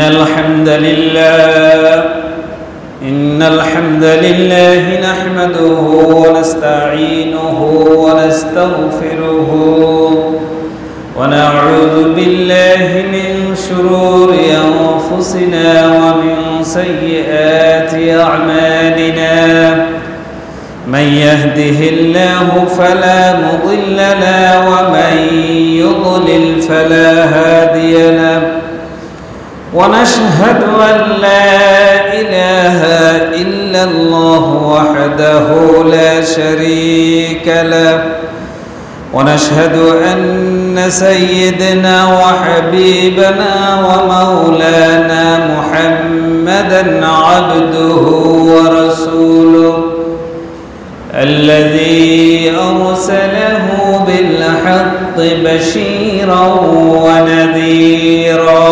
إن الحمد لله نحمده ونستعينه ونستغفره ونعوذ بالله من شرور أنفسنا ومن سيئات أعمالنا من يهده الله فلا مضل له ومن يضلل فلا هادي له ونشهد أن لا إله إلا الله وحده لا شريك له ونشهد أن سيدنا وحبيبنا ومولانا محمدا عبده ورسوله الذي أرسله بالحق بشيرا ونذيرا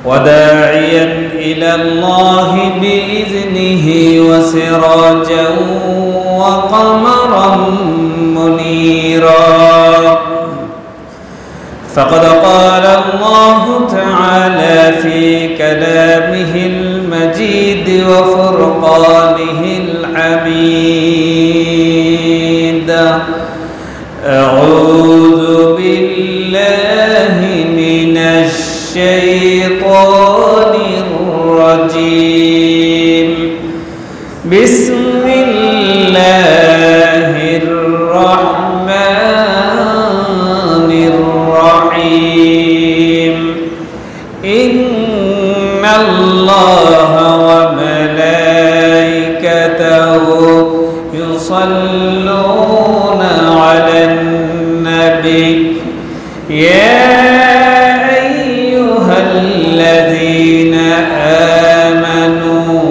وداعيا إلى الله بإذنه وسراجا وقمرا منيرا فقد قال الله تعالى في كلامه المجيد وفرقانه الحميد أعوذ بالله من الشيطان الرجيم بسم الله الرحمن الرحيم إن الله وملائكته يصلون على النبي يا الذين آمنوا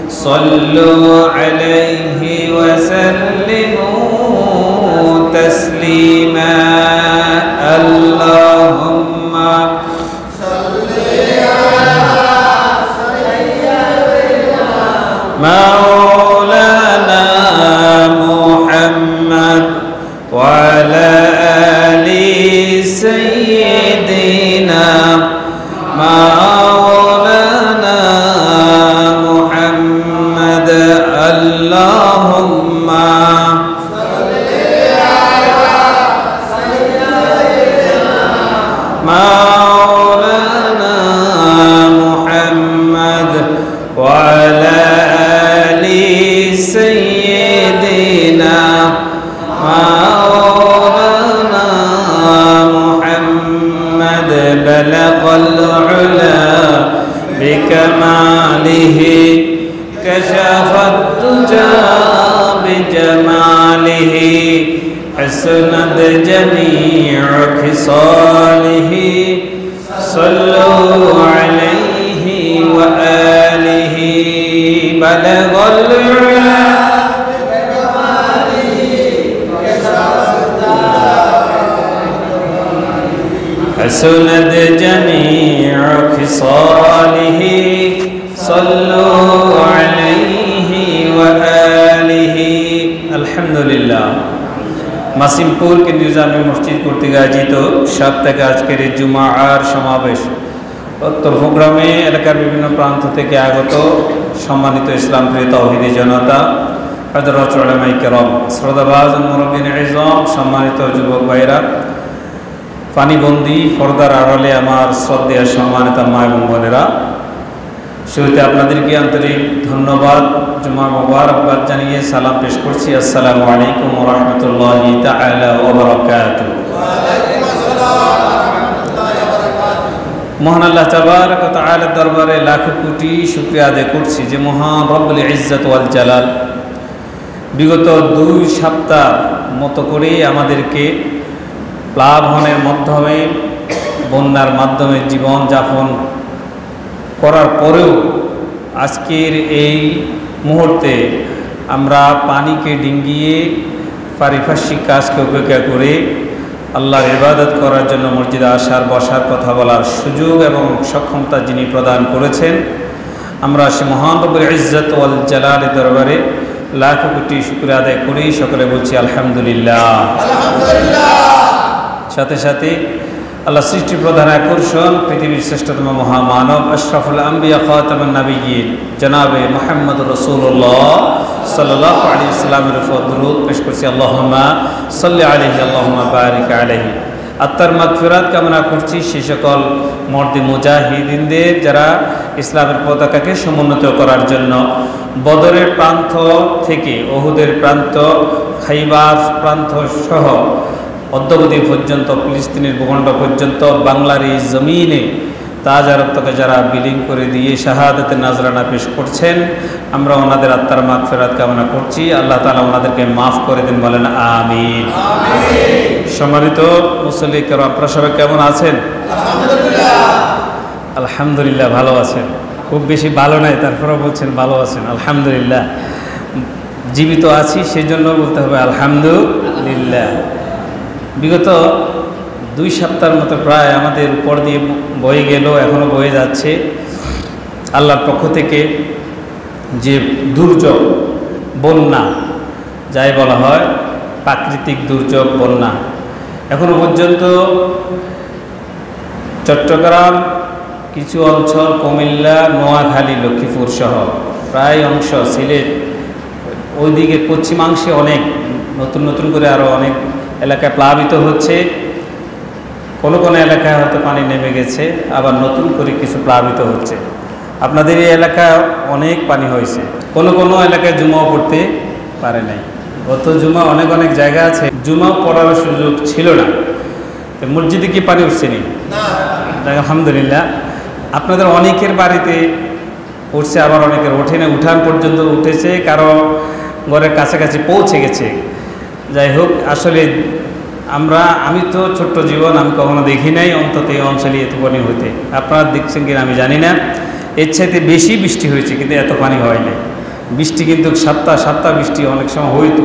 صلوا عليه وسلموا تسليما اللهم صل على سيدنا مولانا محمد وعلى آل سيدنا مولانا محمد اللهم صل على سيدنا مولانا محمد وعلى آل سيدنا مولانا محمد بلغ العلا بكماله كشف الدجى بجماله حسنت جميع خصاله صلوا عليه وآله بلغ العلا حسنت جميع خصاله صلوا عليه وآله الحمد لله মাসিমপুর কেন্দ্রীয় জামে মসজিদ কর্তৃক আয়োজিত সাপ্তাহিক আজকের জুমার সমাবেশ প্রোগ্রামে এলাকার বিভিন্ন প্রান্ত থেকে আগত সম্মানিত ইসলাম প্রিয় তাওহীদি জনতা হযরত উলামায়ে কেরাম শ্রদ্ধাভাজন মুরব্বিন ইজম সম্মানিত যুবক ভাইরা পানিবন্দী পর্দার আড়ালে আমার শ্রদ্ধেয় সম্মানিত মা এবং বোনেরা শুরুতে আপনাদেরকে আন্তরিক ধন্যবাদ জুমা মোবারকবাদ জানিয়ে সালাম পেশ করছি আসসালামু আলাইকুম ওয়া রাহমাতুল্লাহি তাআলা ওয়া বারাকাতুহু মহান আল্লাহ তাবারক ওয়া তাআলার দরবারে লাখো কোটি শুকরিয়া আদায় করছি যে মহান রব্বুল ইজ্জত ওয়াল জালাল বিগত 2 সপ্তাহ মতো করে আমাদেরকে প্লাবনের মাধ্যমে বন্যার মাধ্যমে জীবন যাপন করার পরেও আজকের এই মুহূর্তে আমরা পানিকে ডিঙ্গিয়ে পারিপার্শ্বিক কাজকে উপেক্ষা করে আল্লাহর ইবাদত করার জন্য মসজিদে আসার বসার কথা বলার সুযোগ এবং সক্ষমতা যিনি প্রদান করেছেন আমরা সে মহান রব্বুল ইজ্জত ওয়াল জালালের দরবারে লাখ কোটি শুকরিয়া আদায় করি সকলে বলছি আলহামদুলিল্লাহ। সাথে সাথে আল্লাহ সৃষ্টির প্রধান আকর্ষণ, পৃথিবীর শ্রেষ্ঠতম মহামানব আশরাফুল আম্বিয়া খাতামুন নবিয়্যিন জনাবে মুহাম্মদ রাসূলুল্লাহ সাল্লাল্লাহু আলাইহি ওয়াসাল্লামের উপর দরুদ পেশ করছি। আল্লাহুম্মা সাল্লি আলাইহি আল্লাহুম্মা বারিক আলাইহি। আত্মার মাগফিরাত কামনা করছি সে সকল মর্দে মুজাহিদিনদের যারা ইসলামের পতাকাকে সমুন্নত করার জন্য বদরের প্রান্ত থেকে উহুদের প্রান্ত, খাইবার প্রান্ত সহ অদ্যাবধি পর্যন্ত ফিলিস্তিনের ভূখণ্ড পর্যন্ত বাংলার এই জমিনে তাজা রক্তকে যারা বিলীন করে দিয়ে শাহাদাতের নাজরানা পেশ করছেন, আমরা ওনাদের আত্মার মাগফিরাত কামনা করছি। আল্লাহ তাআলা ওনাদেরকে মাফ করে দেন, বলেন আমিন। সম্মানিত মুসল্লি কেরাম, আপনারা সবাই কেমন আছেন? আলহামদুলিল্লাহ ভালো আছেন। খুব বেশি ভালো নাই, তারপরেও বলছেন ভালো আছেন। আলহামদুলিল্লাহ জীবিত আছি, সেই জন্য বলতে হবে আলহামদুলিল্লাহ। বিগত 2 সপ্তাহের মতো প্রায় আমাদের উপর দিয়ে বয়ে গেল, এখনও বয়ে যাচ্ছে। আল্লাহর পক্ষ থেকে যে দুর্যোগ, বন্যা যাই বলা হয়, প্রাকৃতিক দুর্যোগ বন্যা, এখনো পর্যন্ত চট্টগ্রাম, কিছু অঞ্চল, কুমিল্লা, নোয়াখালী, লক্ষ্মীপুর সহ প্রায় অংশ, সিলেট, ওইদিকে পশ্চিমাংশে অনেক নতুন নতুন করে আরও অনেক এলাকায় প্লাবিত হচ্ছে। কোনো কোনো এলাকায় হয়তো পানি নেমে গেছে, আবার নতুন করে কিছু প্লাবিত হচ্ছে। আপনাদের এই এলাকায় অনেক পানি হয়েছে, কোনো কোনো এলাকায় জুমাও পড়তে পারে নাই। গত জুমা অনেক অনেক জায়গা আছে জুমাও পড়ার সুযোগ ছিল না। মসজিদে কি পানি উঠছে নি? আলহামদুলিল্লাহ। আপনাদের অনেকের বাড়িতে উঠছে, আবার অনেকের ওঠে না, উঠান পর্যন্ত উঠেছে, কারো ঘরের কাছাকাছি পৌঁছে গেছে। যাই হোক, আসলে আমি তো ছোট্ট জীবন, আমি কখনো দেখি নাই অন্তত এই অঞ্চলে এত পানি হইতে। আপনারা দেখছেন কিনা আমি জানি না। এর চাইতে বেশি বৃষ্টি হয়েছে, কিন্তু এত পানি হয় নাই। বৃষ্টি কিন্তু সাতটা বৃষ্টি অনেক সময় হইতো,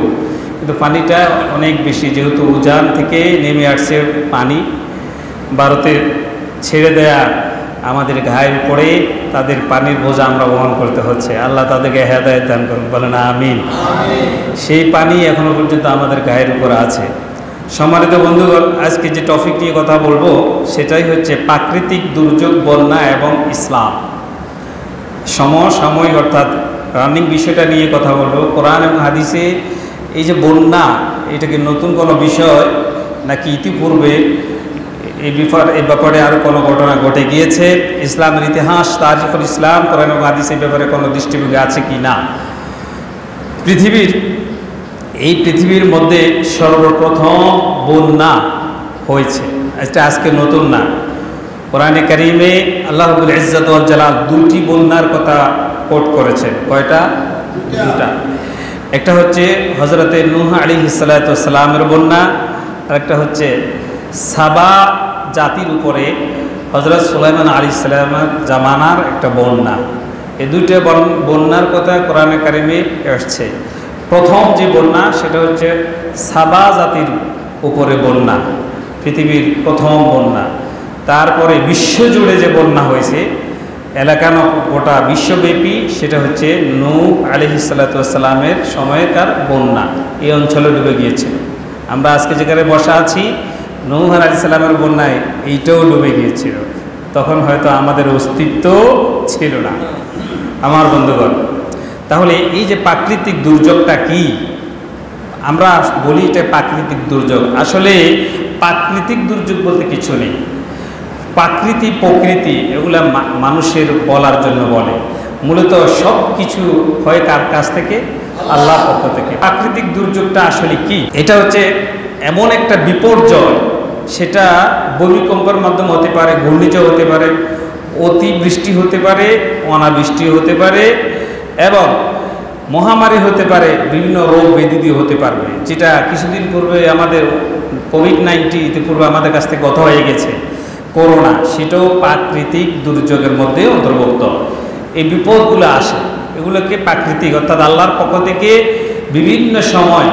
কিন্তু পানিটা অনেক বেশি, যেহেতু উজান থেকে নেমে আসছে পানি, ভারতে ছেড়ে দেয়া আমাদের ঘায়ের উপরে তাদের পানির বোঝা আমরা বহন করতে হচ্ছে। আল্লাহ তাদেরকে হেদায়েত দান করুন, বলেন আমিন। সেই পানি এখনো পর্যন্ত আমাদের গায়ের উপরে আছে। সম্মানিত বন্ধুগণ, আজকে যে টপিক নিয়ে কথা বলবো সেটাই হচ্ছে প্রাকৃতিক দুর্যোগ, বন্যা এবং ইসলাম। সমসাময়িক অর্থাৎ রানিং বিষয়টা নিয়ে কথা বলবো। কোরআন এবং হাদিসে এই যে বন্যা, এটা কি নতুন কোনো বিষয় নাকি ইতিপূর্বে এই ব্যাপারে আরও কোনো ঘটনা ঘটে গিয়েছে? ইসলামের ইতিহাস, তারিখুল ইসলাম, কোরআন এবং হাদিসের ব্যাপারে কোনো দৃষ্টিভঙ্গি আছে কি না? পৃথিবীর মধ্যে সর্বপ্রথম বন্যা হয়েছে, এটা আজকে নতুন না। কোরআনে কারিমে আল্লাহ রাব্বুল ইজ্জত ওয়াল জালাল 2টি বন্যার কথা কোট করেছেন। কয়টা? 2টা। একটা হচ্ছে হযরতে নূহ আলাইহিস সালাতু ওয়াস সালামের বন্যা, আর একটা হচ্ছে সাবা জাতির উপরে হযরত সুলাইমান আলাইহিস সালামের জামানার একটা বন্যা। এই 2টা বন্যার কথা কোরআনে কারিমে আসছে। প্রথম যে বন্যা সেটা হচ্ছে সাবা জাতির উপরে বন্যা, পৃথিবীর প্রথম বন্যা। তারপরে বিশ্বজুড়ে যে বন্যা হয়েছে, এলাকানো গোটা বিশ্বব্যাপী, সেটা হচ্ছে নূহ আলাইহিস সালাতু ওয়াস সালামের সময়কার বন্যা। এই অঞ্চলে ডুবে গিয়েছিল। আমরা আজকে যেখানে বসা আছি, নূহ আলাইহিস সালামের বন্যায় এইটাও ডুবে গিয়েছিল। তখন হয়তো আমাদের অস্তিত্ব ছিল না। আমার বন্ধুগণ, তাহলে এই যে প্রাকৃতিক দুর্যোগটা কি? আমরা বলি এটা প্রাকৃতিক দুর্যোগ, আসলে প্রাকৃতিক দুর্যোগ বলতে কিছু নেই। প্রকৃতি এগুলা মানুষের বলার জন্য বলে। মূলত সব কিছু হয় কার কাছ থেকে? আল্লাহর পক্ষ থেকে। প্রাকৃতিক দুর্যোগটা আসলে কি? এটা হচ্ছে এমন একটা বিপর্যয়, সেটা ভূমিকম্পের মাধ্যমে হতে পারে, ঘূর্ণিঝড় হতে পারে, অতিবৃষ্টি হতে পারে, অনাবৃষ্টি হতে পারে, এবং মহামারী হতে পারে, বিভিন্ন রোগ ব্যাধি দিয়ে হতে পারবে। যেটা কিছুদিন পূর্বে আমাদের কোভিড-19 ইতিপূর্বে আমাদের কাছ থেকে কথা হয়ে গেছে, করোনা, সেটাও প্রাকৃতিক দুর্যোগের মধ্যে অন্তর্ভুক্ত। এই বিপদগুলো আসে, এগুলোকে প্রাকৃতিক অর্থাৎ আল্লাহর পক্ষ থেকে বিভিন্ন সময়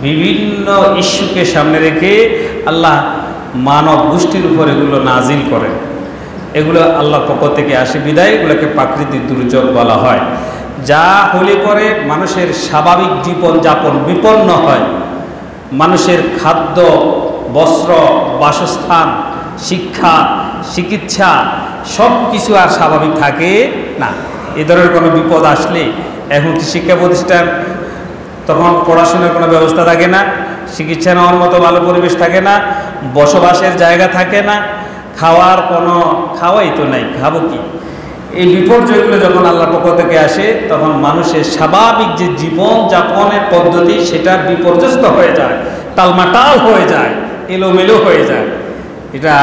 বিভিন্ন ইস্যুকে সামনে রেখে আল্লাহ মানব গোষ্ঠীর উপর এগুলো নাজিল করেন। এগুলো আল্লাহর পক্ষ থেকে আসে বিদায় এগুলোকে প্রাকৃতিক দুর্যোগ বলা হয়। যা হলে পরে মানুষের স্বাভাবিক জীবনযাপন বিপন্ন হয়, মানুষের খাদ্য, বস্ত্র, বাসস্থান শিক্ষা, চিকিৎসা সব কিছু আর স্বাভাবিক থাকে না। এ ধরনের কোনো বিপদ আসলে এখন কি শিক্ষা প্রতিষ্ঠান, তখন পড়াশোনার কোনো ব্যবস্থা থাকে না, চিকিৎসা নেওয়ার মতো ভালো পরিবেশ থাকে না, বসবাসের জায়গা থাকে না, খাওয়াই তো নাই, খাবো কি? এই বিপর্যয়গুলো যখন আল্লাহর পক্ষ থেকে আসে তখন মানুষের স্বাভাবিক যে জীবন যাপনের পদ্ধতি সেটা বিপর্যস্ত হয়ে যায়, টালমাটাল হয়ে যায়, এলোমেলো হয়ে যায়, এটা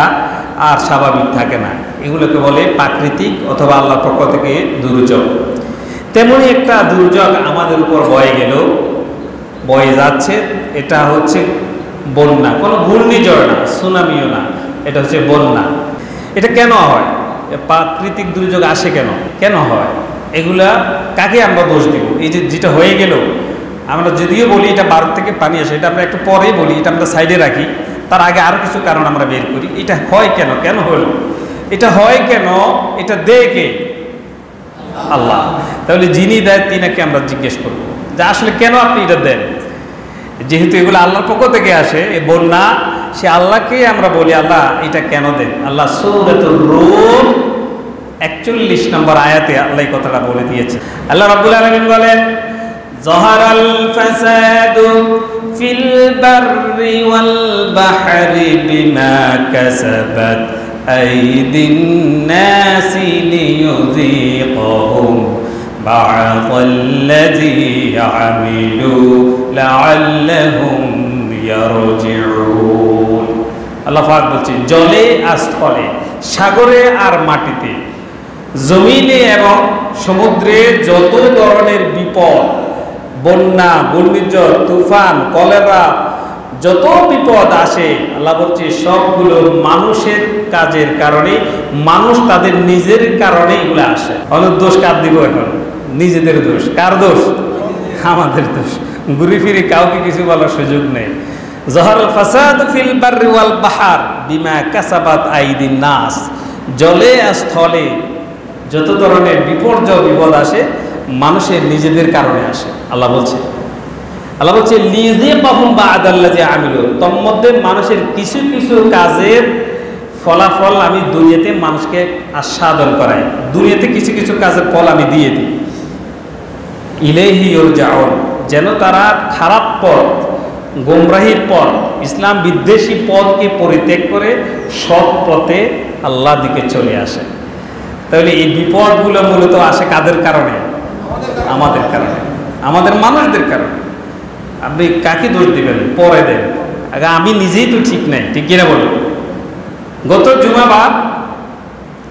আর স্বাভাবিক থাকে না। এগুলোকে বলে প্রাকৃতিক অথবা আল্লাহর পক্ষ থেকে দুর্যোগ। তেমনই একটা দুর্যোগ আমাদের উপর বয়ে যাচ্ছে। এটা হচ্ছে বন্যা, কোনো ঘূর্ণিঝড় না, সুনামিও না, এটা হচ্ছে বন্যা। এটা কেন হয়? প্রাকৃতিক দুর্যোগ আসে কেন হয়? এগুলা কাকে আমরা দোষ দিব? এই যে যেটা হয়ে গেল, আমরা যদিও বলি এটা ভারত থেকে পানি আসে, এটা আমরা একটু পরে বলি, এটা আমরা সাইডে রাখি, তার আগে আরও কিছু কারণ আমরা বের করি। এটা হয় কেন হলো, এটা হয় কেন, এটা দেয় কে? আল্লাহ। তাহলে যিনি দেয় তিনাকে আমরা জিজ্ঞেস করব যে আসলে কেন আপনি এটা দেন। যেহেতু এগুলো আল্লাহর পক্ষ থেকে আসে, এই বন্যা, সে আল্লাহকে আমরা বলি আল্লাহ এটা কেন দেন। আল্লাহ সূরাতুর রূম 41 নম্বর আয়াতে আল্লাহ এই কথাটা বলে দিয়েছে। আল্লাহ রাব্বুল আলামিন বলেন, যাহারাল ফাসাদু ফিল বাররি ওয়াল বাহরি বিমা কাসাবাত আইদিন নাসি লিয়ুযীকাহুম বা'দাল্লাযী আমিলু লা'আল্লাহুম ইয়ারজিউন। আল্লাহ পাক বলছেন, জলে আর স্থলে, সাগরে আর মাটিতে, জমিনে এবং সমুদ্রে যত ধরনের বিপদ, বন্যা, ঘূর্ণিঝড়, তুফান, কলেরা, যত বিপদ আসে, আল্লাহ বলছে সবগুলো মানুষের কাজের কারণে, মানুষ তাদের নিজের কারণে এগুলো আসে। অনেক দোষ কার দিব এখন? নিজেদের দোষ। কার দোষ? আমাদের দোষ। ঘুরে ফিরে কাউকে কিছু বলার সুযোগ নেই। যাহারাল ফাসাদু ফিল বাররি ওয়াল বাহর বিমা কাসাবাত আইদিন নাস, জলে আর স্থলে যত ধরনের বিপদ আসে মানুষের নিজেদের কারণে আসে। আল্লাহ বলছে লিযীকাহুম বা'দাল্লাযী আমিলু, তন্মধ্যে মানুষের কিছু কিছু কাজের ফলাফল আমি দুনিয়াতে মানুষকে আস্বাদন করাই, দুনিয়াতে কিছু কিছু কাজের ফল আমি দিয়ে দিই। ইলাইহি ইরজাউন, যেন তারা খারাপ পথ, গোমরাহির পথ, ইসলাম বিদ্বেষী পথকে পরিত্যাগ করে সৎ পথে আল্লাহর দিকে চলে আসে। তাহলে এই বিপদগুলো মূলত আসে কাদের কারণে? আমাদের কারণে, আমাদের মানুষদের কারণে। আপনি কাকে দোষ দিবেন? পরে দেন, আগে আমি নিজেই তো ঠিক নাই, ঠিক কিনা বলুন? গত জুমাবার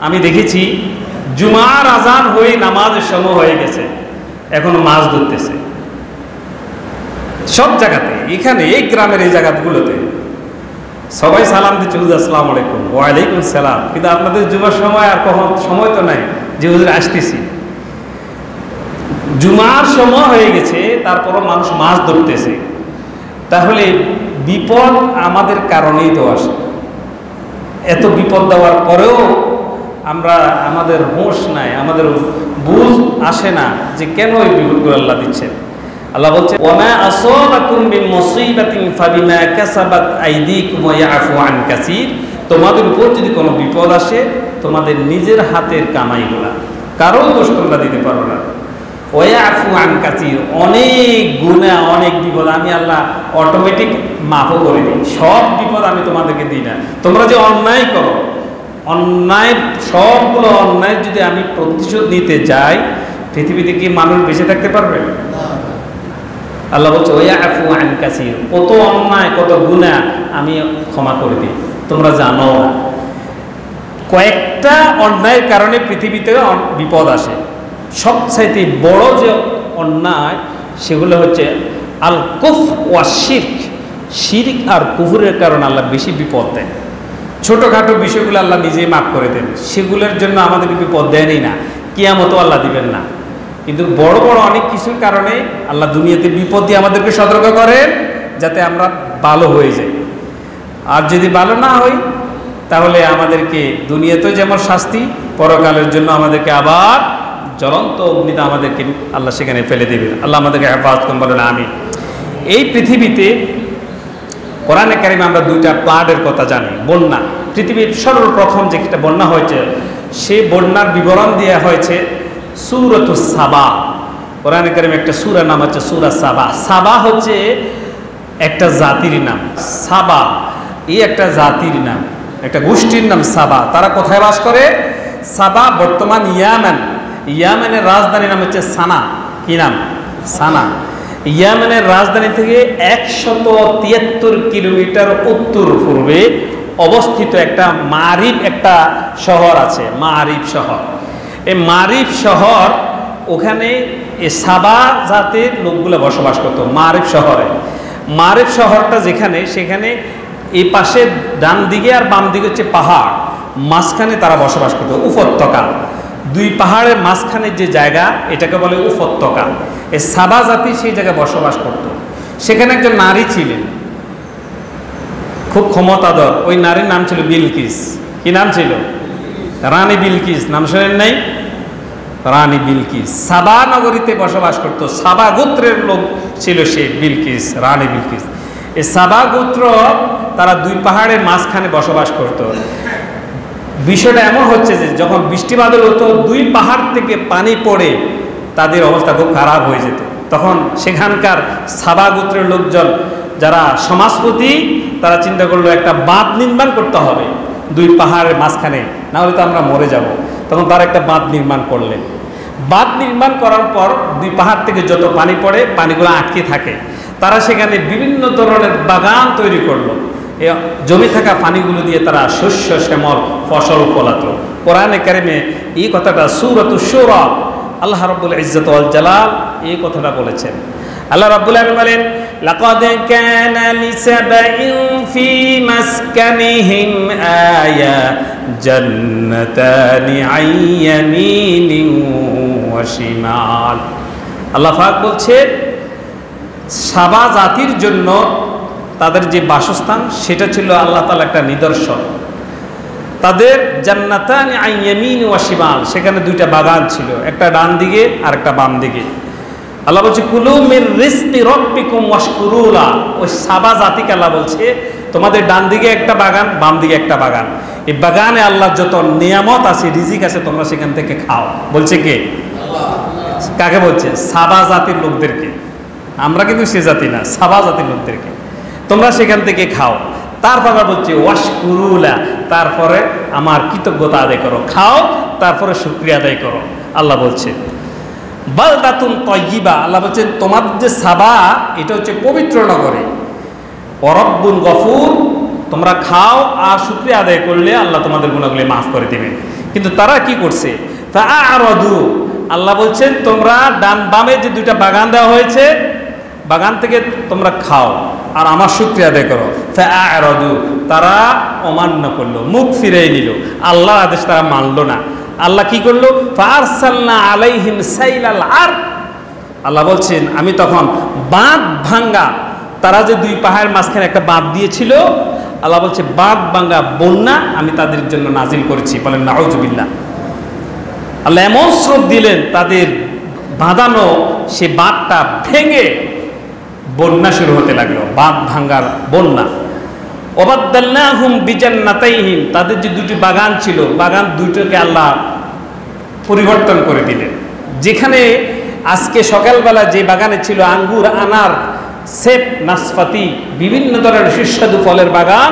আমি দেখেছি জুমার আজান হয়ে নামাজের সময় হয়ে গেছে, এখনো মাছ ধরতেছে সব জায়গাতে। এখানে এই গ্রামের এই জায়গাগুলোতে সবাই সালাম দিচ্ছে, হুজুর আসসালামু আলাইকুম। ওয়ালাইকুম সালাম। কিন্তু আপনাদের জুমার সময় আর কখন সময় তো নাই যে হুজুর আসতেছি। জুমার সময় হয়ে গেছে, তারপরও মানুষ মাছ ধরতেছে। তাহলে বিপদ আমাদের কারণেই তো আসে। এত বিপদ দেওয়ার পরেও আমাদের হোশ নাই, আমাদের বুঝ আসে না যে কেন এই বিপদগুলো আল্লাহ দিচ্ছেন। আল্লাহ বলছে, ওয়ামা আসাবাকুম মিন মুসিবাতিন ফাবিমা কাসাবাত আইদিকুম ওয়া ইয়াফু আন কাসীর, তোমাদের উপর যদি কোনো বিপদ আসে তোমাদের নিজের হাতের কামাইগুলা, কারো দোষ তোমরা দিতে পারো না। ওয়া ইয়াফু আন কাসীর, অনেক গুনাহ, অনেক বিপদ আমি আল্লাহ অটোমেটিক মাফও করে দিই। সব বিপদ আমি তোমাদেরকে দিই না। তোমরা যে অন্যায় করো, অন্যায়, সবগুলো অন্যায় যদি আমি প্রতিশোধ নিতে যাই, পৃথিবীতে কি মানুষ বেঁচে থাকতে পারবে? আল্লাহ বলছে, ওয়াফু আন কাসীর, কত অন্যায়, কত গুনাহ আমি ক্ষমা করে দিই। তোমরা জানো কয়েকটা অন্যায়ের কারণে পৃথিবীতে বিপদ আসে। সবচাইতে বড় যে অন্যায় সেগুলো হচ্ছে আল কুফর ওয়া শিরক, শিরক আর কুফরের কারণে আল্লাহ বেশি বিপদ দেন। ছোটোখাটো বিষয়গুলো আল্লাহ নিজেই মাফ করে দেন, সেগুলোর জন্য আমাদের বিপদ দেনই না, কিয়ামতও আল্লাহ দিবেন না। কিন্তু বড় বড় অনেক কিছুর কারণে আল্লাহ দুনিয়াতে বিপদ দিয়ে আমাদেরকে সতর্ক করেন যাতে আমরা ভালো হয়ে যাই। আর যদি ভালো না হই তাহলে আমাদেরকে দুনিয়াতেও যেমন শাস্তি, পরকালের জন্য আমাদেরকে আবার জ্বলন্ত অগ্নিতে আমাদেরকে আল্লাহ সেখানে ফেলে দেবেন। আল্লাহ আমাদেরকে হেফাজত করুন, বলেন আমিন। এই পৃথিবীতে কোরআনে কারিমে আমরা দুইটা প্লাডের কথা জানি, বন্যা। পৃথিবীর সর্বপ্রথম যে একটা বন্যা হয়েছে সেই বন্যার বিবরণ দেওয়া হয়েছে সূরাতুস সাবা। কোরআনে কারিমে একটা সূরা নাম হচ্ছে সূরা সাবা। সাবা হচ্ছে একটা জাতির নাম। সাবা এই একটা জাতির নাম, একটা গোষ্ঠীর নাম সাবা। তারা কোথায় বাস করে? সাবা বর্তমান ইয়ামেন। ইয়ামেনের রাজধানীর নাম হচ্ছে সানা। কি নাম? সানা। ইয়ামেনের রাজধানী থেকে 173 কিলোমিটার উত্তর পূর্বে অবস্থিত একটা মারিব একটা শহর আছে, মারিব শহর। এই মারিব শহর, ওখানে এই সাবা জাতের লোকগুলো বসবাস করতো মারিব শহরে। মারিব শহরটা যেখানে, সেখানে এই পাশে ডান দিকে আর বাম দিকে হচ্ছে পাহাড়, মাঝখানে তারা বসবাস করতো, উপত্যকা। দুই পাহাড়ের মাঝখানে যে জায়গা, এটাকে বলে উপত্যকা। এই সাবা জাতি সেই জায়গায় বসবাস করত। সেখানে একজন নারী ছিলেন, খুব ক্ষমতাধর। ওই নারীর নাম ছিল বিলকিস। কি নাম ছিল? রানী বিলকিস। নাম শোনেন নাই? রানী বিলকিস সাবা নগরীতে বসবাস করত। সাবা গোত্রের লোক ছিল সে বিলকিস, রানী বিলকিস। এই সাবা গোত্র তারা দুই পাহাড়ের মাঝখানে বসবাস করত। বিষয়টা এমন হচ্ছে যে যখন বৃষ্টি বাদল হতো, দুই পাহাড় থেকে পানি পড়ে তাদের অবস্থা খুব খারাপ হয়ে যেত। তখন সেখানকার সাবা গোত্রের লোকজন যারা সমাজপতি, তারা চিন্তা করলো একটা বাঁধ নির্মাণ করতে হবে দুই পাহাড়ের মাঝখানে, না হলে তো আমরা মরে যাব। তখন তারা একটা বাঁধ নির্মাণ করলেন। বাঁধ নির্মাণ করার পর দুই পাহাড় থেকে যত পানি পড়ে, পানিগুলো আটকে থাকে। তারা সেখানে বিভিন্ন ধরনের বাগান তৈরি করলো। জমে থাকা পানিগুলো দিয়ে তারা শস্য শ্যামল ফসল ফলাতো। কোরআনে কারিমে এই কথাটা সূরাতুশ শুরা আল্লাহ রাব্বুল ইজ্জত ওয়াল জালাল এই কথাটা বলেছেন। আল্লাহ রাব্বুল আলামিন বলেন, লাকাদ কানা লিসাবাইন ফি মাসকানিহিম আয়া জান্নাতানি আন ইয়ামিনিন ওয়া শিমাল। আল্লাহ পাক বলছে, সাবা জাতির জন্য তাদের যে বাসস্থান, সেটা ছিল আল্লাহ তাআলা একটা নিদর্শন। তাদের জান্নাতানি আন ইয়ামিন ওয়া শিমাল, সেখানে দুইটা বাগান ছিল, একটা ডান দিকে আর একটা বাম দিকে। আল্লাহ বলছে, কুলু মির রিজকি রাব্বিকুম ওয়াশকুরুলা। ওই সাবা জাতিকে আল্লাহ বলছে, তোমাদের ডান দিকে একটা বাগান, বাম দিকে একটা বাগান। এই বাগানে আল্লাহর যত নিয়ামত আছে, রিজিক আছে, তোমরা সেখান থেকে খাও। বলছে কে? আল্লাহ। কাকে বলছে? সাবা জাতির লোকদেরকে। আমরা কিন্তু সে জাতি না, সাবা জাতির লোকদেরকে। তোমরা সেখান থেকে খাও। তারপরে বলছে ওয়াশকুরুলা, তারপরে আমার কৃতজ্ঞতা আদায় করো। খাও, তারপরে শুকরিয়া আদায় করো। আল্লাহ বলছে বালদাতুন তাইয়্যিবা। আল্লাহ বলছেন, তোমার যে সাবা, এটা হচ্ছে পবিত্র নগরী। ওয়া রাব্বুন গফুর, তোমরা খাও আর শুকরিয়া আদায় করলে আল্লাহ তোমাদের গুনাহগুলো মাফ করে দিবেন। কিন্তু তারা কি করছে? ফাআরাদু। আল্লাহ বলছেন, তোমরা ডান বামে যে দুইটা বাগান দেওয়া হয়েছে, বাগান থেকে তোমরা খাও আর আমার শুকরিয়া আদায় করো। ফাআরাদু, তারা অমান্য করলো, মুখ ফিরিয়ে নিল, আল্লাহর আদেশ তারা মানলো না। আল্লাহ কি করলো? ফারসালনা আলাইহিম সাইলাল আর। আল্লাহ বলছেন, আমি তখন বাঁধ ভাঙ্গা, তারা যে দুই পাহাড়ের মাঝখানে একটা বাঁধ দিয়েছিল, আল্লাহ বলছে বাঁধ ভাঙ্গা বন্যা আমি তাদের জন্য নাজিল করেছি। বলেন নাউজুবিল্লাহ। আল্লাহ এমন স্রোত দিলেন, তাদের বাঁধানো সে বাঁধটা ভেঙে বন্যা শুরু হতে লাগলো, বাঁধ ভাঙ্গার বন্যা। ওবাদদালনাহুম বিজান্নাতাইহিম, তাদের যে দুটি বাগান ছিল, বাগান দুটোকে আল্লাহ পরিবর্তন করে দিলেন। যেখানে আজকে সকালবেলা যে বাগানে ছিল আঙ্গুর, আনার, সেব, নাশপাতি, বিভিন্ন ধরনের সুস্বাদু ফলের বাগান,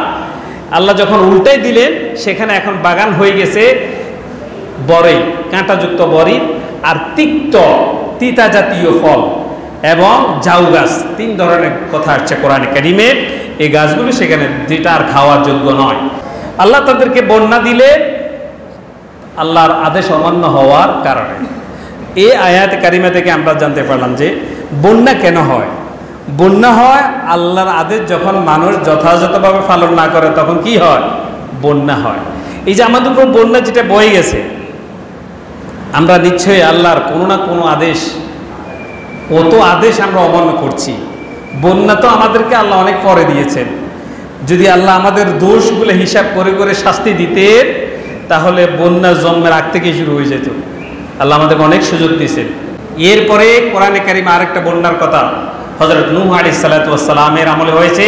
আল্লাহ যখন উল্টাই দিলেন, সেখানে এখন বাগান হয়ে গেছে বরই, কাঁটাযুক্ত বরই আর তিক্ত তিতা জাতীয় ফল এবং জাউ গাছ। তিন ধরনের কথা আসছে কোরআনে কারিমে। এই গাছগুলো সেখানে যেটা আর খাওয়ার যোগ্য নয়। আল্লাহ তাদেরকে বন্যা দিলে আল্লাহর আদেশ অমান্য হওয়ার কারণে। এই আয়াত কারিমা থেকে আমরা জানতে পারলাম যে বন্যা কেন হয়। বন্যা হয় আল্লাহর আদেশ যখন মানুষ যথাযথভাবে পালন না করে, তখন কি হয়? বন্যা হয়। এই যে আমাদের উপর বন্যা যেটা বয়ে গেছে, আমরা নিশ্চয়ই আল্লাহর কোনো না কোনো আদেশ, কত আদেশ আমরা অমান্য করছি। বন্যা তো আমাদেরকে আল্লাহ অনেক পরে দিয়েছেন। যদি আল্লাহ আমাদের দোষগুলো হিসাব করে করে শাস্তি দিতেন, তাহলে বন্যা জন্মের আগ থেকে শুরু হয়ে যেত। আল্লাহ আমাদেরকে অনেক সুযোগ দিয়েছেন। এরপরে কোরআনে কারিমে আরেকটা বন্যার কথা হযরত নূহ আলাইহিস সালাতু ওয়াস সালামের আমলে হয়েছে।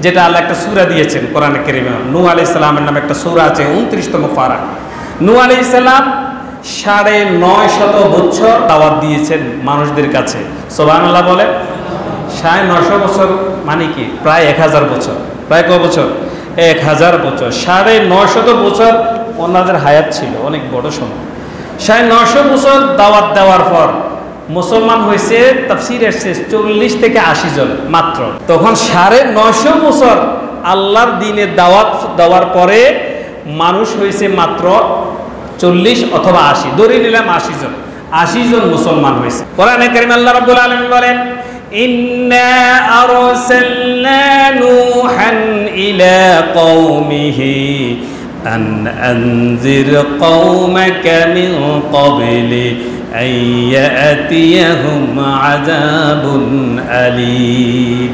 যেটা আল্লাহ একটা সূরা দিয়েছেন কোরআনে কারীমে। নূহ আলাইহিস সালামের নামে একটা সূরা আছে, 29তম পারা। নূহ আলাইহিস সালাম 950 বছর দাওয়াত দিয়েছেন মানুষদের কাছে। সুবহানাল্লাহ বলে। 950 বছর মানে কি? প্রায় 1000 বছর। প্রায় কত বছর? 1000 বছর। 950 বছর ওনাদের হায়াত ছিল, অনেক বড় সময়। 950 বছর দাওয়াত দেওয়ার পর মুসলমান হয়েছে তাফসীরে এসেছে 40 থেকে 80 জন মাত্র। তখন 950 বছর আল্লাহর দ্বীনে দাওয়াত দেওয়ার পরে মানুষ হয়েছে মাত্র 40 অথবা 80, ধরে নিলাম 80 জন। 80 জন মুসলমান হয়েছে। কোরআনে কারীমে আল্লাহ রাব্বুল আলামিন বলেন, ইন্না আরসালনা নূহান ইলা কওমিহি আন আনজির কওমাকা মিন ক্বাবলি আন ইয়াতিয়াহুম আযাবুন আলীম।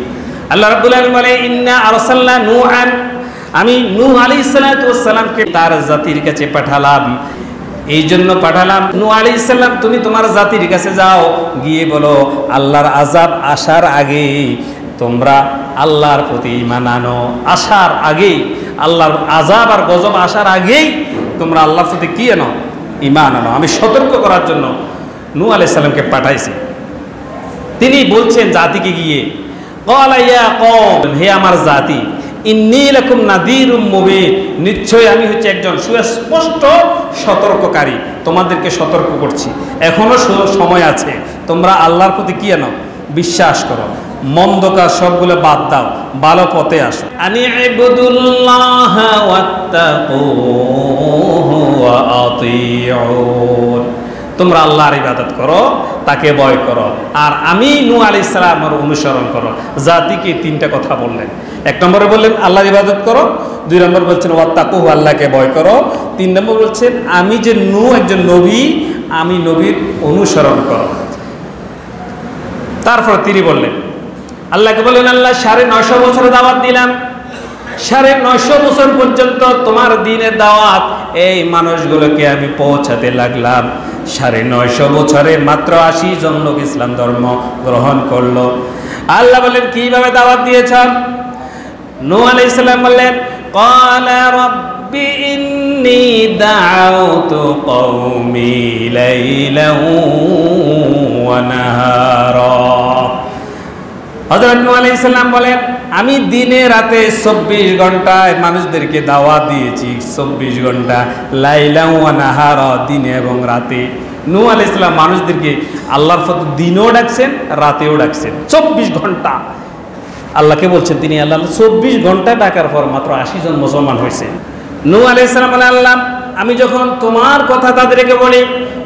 আল্লাহ রাব্বুল আলামিন বলেন, ইন্না আরসালনা নূহান, আমি নূহ আলাইহিস সালাতু ওয়াস সালামকে তার জাতির কাছে পাঠালাম। এই জন্য পাঠালাম, নূহ আলাইহিস সালাম তুমি তোমার জাতির কাছে যাও, গিয়ে বলো আল্লাহর আযাব আসার আগে তোমরা আল্লাহর প্রতি ঈমান আনো। আসার আগেই, আল্লাহর আযাব আর গজব আসার আগেই তোমরা আল্লাহর প্রতি কি আনো? ঈমান আনো। আমি সতর্ক করার জন্য নূহ আলাইহিস সালামকে পাঠাইছি। তিনি বলছেন জাতিকে গিয়ে, ক্বালা ইয়া কওম, হে আমার জাতি, ইন্নী লাকুম নাযীরুম মুবিন, নিশ্চয় আমি হচ্ছে একজন সুস্পষ্ট সতর্ককারী, তোমাদেরকে সতর্ক করছি। এখনো সময় আছে, তোমরা আল্লাহর প্রতি কি আনো? বিশ্বাস করো, মন্দ কাজ সবগুলো বাদ দাও, ভালো পথে আসো। আনি ইবুদুল্লাহ ওয়াত্তাকুহু ওয়া আতিউন, তোমরা আল্লাহর ইবাদত করো, তাকে ভয় করো, আর আমি নূহ আলাইহিস সালামের অনুসরণ করো। জাতিকে 3টা কথা বললেন। 1 নম্বরে বললেন আল্লাহর ইবাদত করো, 2 নম্বর বলছেন ওয়াত্তাকুহু, আল্লাহকে ভয় করো, 3 নম্বর বলছেন আমি যে নূহ একজন নবী, আমি নবীর অনুসরণ করো। তারপর তিনি বললেন, আল্লাহকে বললেন, আল্লাহ 950 বছর দাওয়াত দিলাম, 950 বছর পর্যন্ত তোমার দ্বীনের দাওয়াত এই মানুষগুলোকে আমি পৌঁছাতে লাগলাম। 950 বছরে মাত্র 80 জন লোক ইসলাম ধর্ম গ্রহণ করলো। আল্লাহ বলেন কিভাবে দাওয়াত দিয়েছেন? নূহ আলাইহিস সালাম বললেন, ক্বালা রাব্বি ইন্নী দাআউতু কওমি লাইলান ওয়া নাহারা। হযরত নূহ আলাইহিস সালাম বলেন, আমি দিনে রাতে 24 ঘন্টায় মানুষদেরকে দাওয়াত দিয়েছি। 24 ঘন্টা, লাইলা ওয়া নাহারা, দিনে এবং রাতে। নূহ আলাইহিস সালাম মানুষদেরকে আল্লাহর পথে দিনেও ডাকছেন, রাতেও ডাকছেন। 24 ঘন্টা আল্লাহকে বলছেন তিনি। আল্লাহ 24 ঘন্টা ডাকার পর মাত্র 80 জন মুসলমান হয়েছে। নূহ আলাইহিস সালাম বলেন, আল্লাহ আমি যখন তোমার কথা তাদেরকে বলি,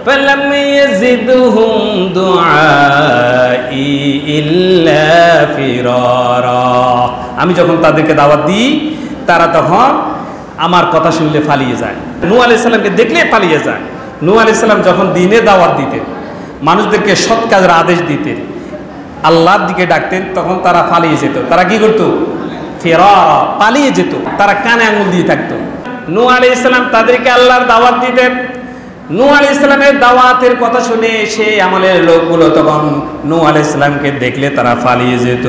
ফালাম ইয়াজিদহুম দুআই ইল্লা ফিরারা, আমি যখন তাদেরকে দাওয়াত দিই তারা তখন আমার কথা শুনলে পালিয়ে যায়। নূহ আলাইহিস সালামকে দেখলে পালিয়ে যায়। নূহ আলাইহিস সালাম যখন দিনে দাওয়াত দিতেন, মানুষদেরকে সৎ কাজের আদেশ দিতেন, আল্লাহর দিকে ডাকতেন, তখন তারা পালিয়ে যেত। তারা কি করত? ফিরারা, পালিয়ে যেত। তারা কানে আঙুল দিয়ে থাকতো। নূহ আলাইহিস সালাম তাদেরকে আল্লাহর দাওয়াত দিতেন। নূহ আলাইহিস সালামের দাওয়াতের কথা শুনে সেই আমলের লোকগুলো তখন নূহ আলাইহিস সালামকে দেখলে তারা পালিয়ে যেত।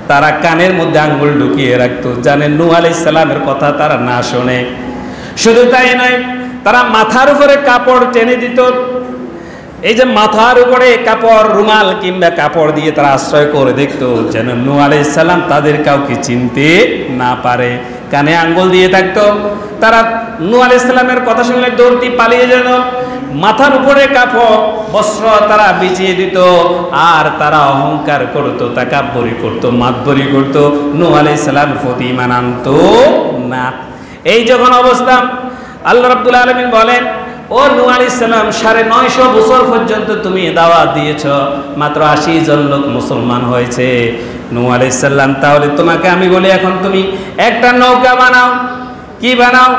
তারা কানের মধ্যে আঙ্গুল ঢুকিয়ে রাখতো, জানে নূহ আলাইহিস সালামের কথা তারা না শোনে। শুধু তাই নয়, তারা মাথার উপরে কাপড় টেনে দিত। এই যে মাথার উপরে কাপড়, রুমাল কিংবা কাপড় দিয়ে তারা আশ্রয় করে দেখতো যেন নূহ আলাইহিস সালাম তাদের কাউকে চিনতে না পারে। কানে আঙ্গুল দিয়ে থাকতো। তারা নূহ আলাইহিস সালামের কথা শুনলে দৌড়তি পালিয়ে যেত। মাথার উপরে কাপড়, বস্ত্র তারা বিছিয়ে দিত, আর তারা অহংকার করত, তাকাব্বুরি করত, মাতবরি করত, নূহ আলাইহিস সালামের প্রতি ঈমান আনতো না। এই যখন অবস্থা, আল্লাহ রাব্বুল আলামিন বলেন, ও নূহ আলাইহিস সালাম 950 বছর পর্যন্ত তুমি দাওয়াত দিয়েছ, মাত্র 80 জন লোক মুসলমান হয়েছে। নূহ আলাইহিস সালাম, তাহলে তোমাকে আমি বলি, এখন তুমি একটা নৌকা বানাও। কি বানাও?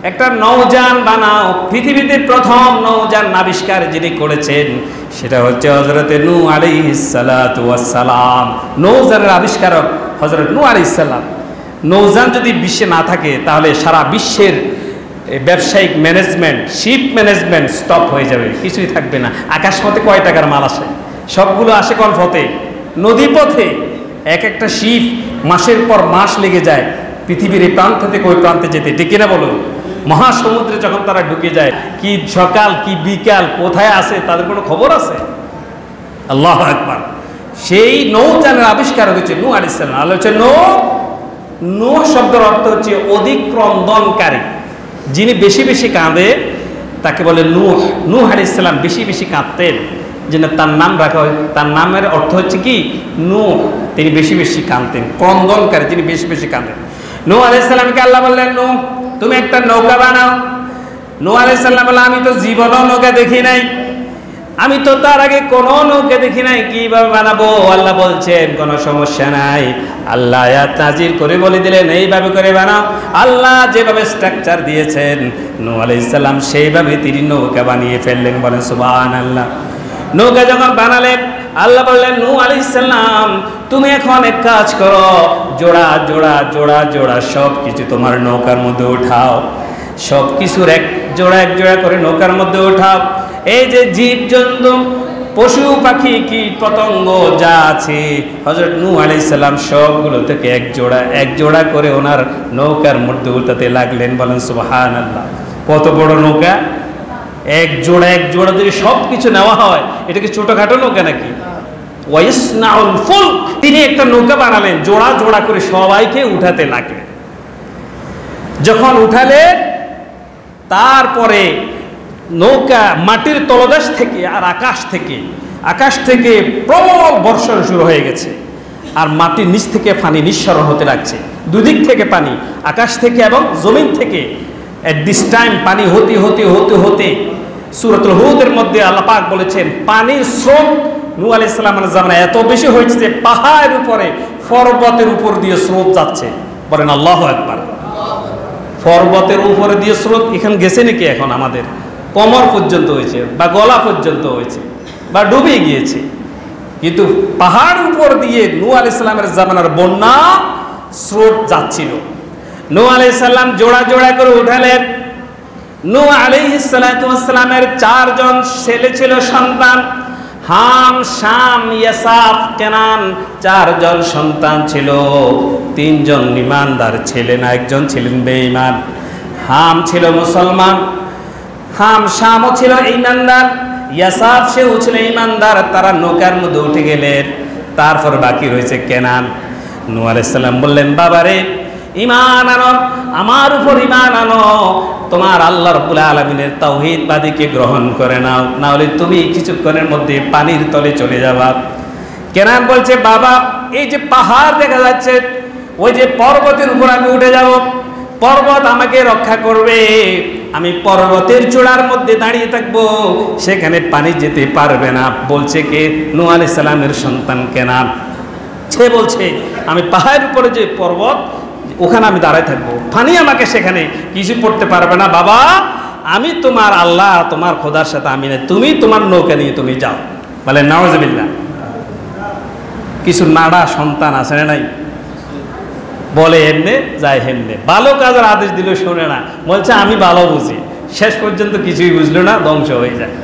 একটা নৌযান বানাও। পৃথিবীতে প্রথম নৌযান আবিষ্কার যিনি করেছেন সেটা হচ্ছে হযরতে নূহ আলাইহিস সালাতু ওয়াস সালাম। নৌযানের আবিষ্কারক হযরত নূহ আলাইহিস সালাম। নৌযান যদি বিশ্বে না থাকে তাহলে সারা বিশ্বের ব্যবসায়িক ম্যানেজমেন্ট, শিপ ম্যানেজমেন্ট স্টপ হয়ে যাবে, কিছুই থাকবে না। আকাশপথে কয় টাকার মাল আসে? সবগুলো আসে কোন পথে? নদী পথে। এক একটা শিপ মাসের পর মাস লেগে যায় পৃথিবীর এই প্রান্ত থেকে ওই প্রান্তে যেতে, ঠিক কিনা বলুন? মহাসমুদ্রে যখন তারা ঢুকে যায়, কি সকাল কি বিকাল কোথায় আছে তাদের কোনো খবর আছে? আল্লাহু আকবার। সেই নৌযানের আবিষ্কার হয়েছে নূহ আলাইহিস সালাম। আল্লাহ হচ্ছে নূহ শব্দের অর্থ হচ্ছে অধিক্রন্দনকারী, যিনি বেশি বেশি কাঁদে তাকে বলে নূহ। নূহ আলাইহিস সালাম বেশি বেশি কাঁদতেন, যেন তার নাম রাখা হয়। তার নামের অর্থ হচ্ছে কি? নূহ। তিনি বেশি বেশি কাঁদতেন, ক্রন্দনকারী, যিনি বেশি বেশি কাঁদেন। নূহ আলাইহিস সালামকে আল্লাহ বললেন, নূহ তুমি একটা নৌকা বানাও। নূহ আলাইহিস সালাম বললেন, আমি তো জীবনেও নৌকা দেখি নাই, আমি তো তার আগে কোনো নৌকা দেখি নাই, কিভাবে বানাবো? আল্লাহ বলছেন কোনো সমস্যা নাই। আল্লাহ আয়াত নাজিল করে বলে দিলেন এইভাবে করে বানাও। আল্লাহ যেভাবে স্ট্রাকচার দিয়েছেন নূহ আলাইহিস সালাম সেইভাবে তিনি নৌকা বানিয়ে ফেললেন। বলেন সুবহানাল্লাহ। নৌকা যখন বানালেন আল্লাহ বললেন, নূহ আলাইহিস সালাম তুমি এখন এক কাজ করো, জোড়া জোড়া জোড়া জোড়া সব কিছু তোমার নৌকার মধ্যে উঠাও, সব কিছুর এক জোড়া করে নৌকার মধ্যে উঠাও। এই যে জীবজন্তু পশু পাখি কীট পতঙ্গ যা আছে হযরত নূহ আলাইহিস সালাম সবগুলো থেকে এক জোড়া করে ওনার নৌকার মধ্যে উঠাতে লাগলেন। বলেন সুবহানাল্লাহ। কত বড় নৌকা! এক জোড়া যদি সব কিছু নেওয়া হয়, এটা কি ছোটখাটো নৌকা নাকি? ওয়াইসনাউল ফুলক, তিনি একটা নৌকা বানালেন, জোড়া জোড়া করে সবাইকে উঠাতে লাগলেন। যখন উঠালেন তারপরে নৌকা মাটির তলদেশ থেকে আর আকাশ থেকে প্রবল বর্ষণ শুরু হয়ে গেছে, আর মাটির নিচ থেকে পানি নিঃসরণ হতে লাগছে। দুদিক থেকে পানি, আকাশ থেকে এবং জমিন থেকে। এট দিস টাইম পানি হতে হতে হতে হতে সূরাতুল হুদের মধ্যে আল্লাহ পাক বলেছেন পানির স্রোত নূহ আলাইহিস সালামের জামানায় এত বেশি হয়েছে যে পাহাড়ের উপরে পর্বতের উপর দিয়ে স্রোত যাচ্ছে। বলেন আল্লাহু আকবার। পর্বতের উপরে দিয়ে স্রোত এখানে গেছে নাকি? এখন আমাদের কোমর পর্যন্ত হয়েছে, বা গলা পর্যন্ত হয়েছে, বা ডুবে গিয়েছে। কিন্তু পাহাড় উপর দিয়ে নূহ আলাইহিস সালামের জামানার বন্যা স্রোত যাচ্ছিল। নূহ আলাইহিস সালাম জোড়া জোড়া করে উঠালেন। নূহ আলাইহিস সালামের 4 জন ছেলে ছিল সন্তান, হাম, শাম, ইয়াসাফ, কেনান। 4 জন সন্তান ছিল। 3 জন ঈমানদার ছিলেন, একজন ছিলেন বেঈমান। হাম ছিল মুসলমান, শামও ছিল ঈমানদার, ইয়াসাফ সেও ছিল ঈমানদার। তারা নৌকার মধ্যে উঠে গেলেন। তারপর বাকি রয়েছে কেনান। নূহ আলাইহিস সালাম বললেন, বাবারে ঈমান আনো, আমার উপর ঈমান আনো, তোমার আল্লাহ রাব্বুল আলামিনের তাওহীদবাদীকে গ্রহণ করে নাও, না হলে তুমি কিছুক্ষণের মধ্যে পানির তলে চলে যাবা। কেনান বলছে, বাবা এই যে পাহাড় দেখা যাচ্ছে, ওই যে পর্বতের উপর আমি উঠে যাব, পর্বত আমাকে রক্ষা করবে, আমি পর্বতের চূড়ার মধ্যে দাঁড়িয়ে থাকবো, সেখানে পানি যেতে পারবে না। বলছে কে? নূহ আলাইহিস সালামের সন্তান কেনান। সে বলছে আমি পাহাড়ের উপরে যে পর্বত, ওখানে আমি দাঁড়ায় থাকবো, পানি আমাকে সেখানে কিছু পড়তে পারবে না। বাবা আমি তোমার আল্লাহ, তোমার খোদার সাথে আমি না, তুমি তোমার নৌকা নিয়ে তুমি যাও। বলে নাউজুবিল্লাহ। কিছু নাড়া সন্তান আছে না নাই? বলে এমনে যায় হেমনে, ভালো কাজের আদেশ দিল শোনে না, বলছে আমি ভালো বুঝি, শেষ পর্যন্ত কিছুই বুঝলো না, ধ্বংস হয়ে যায়।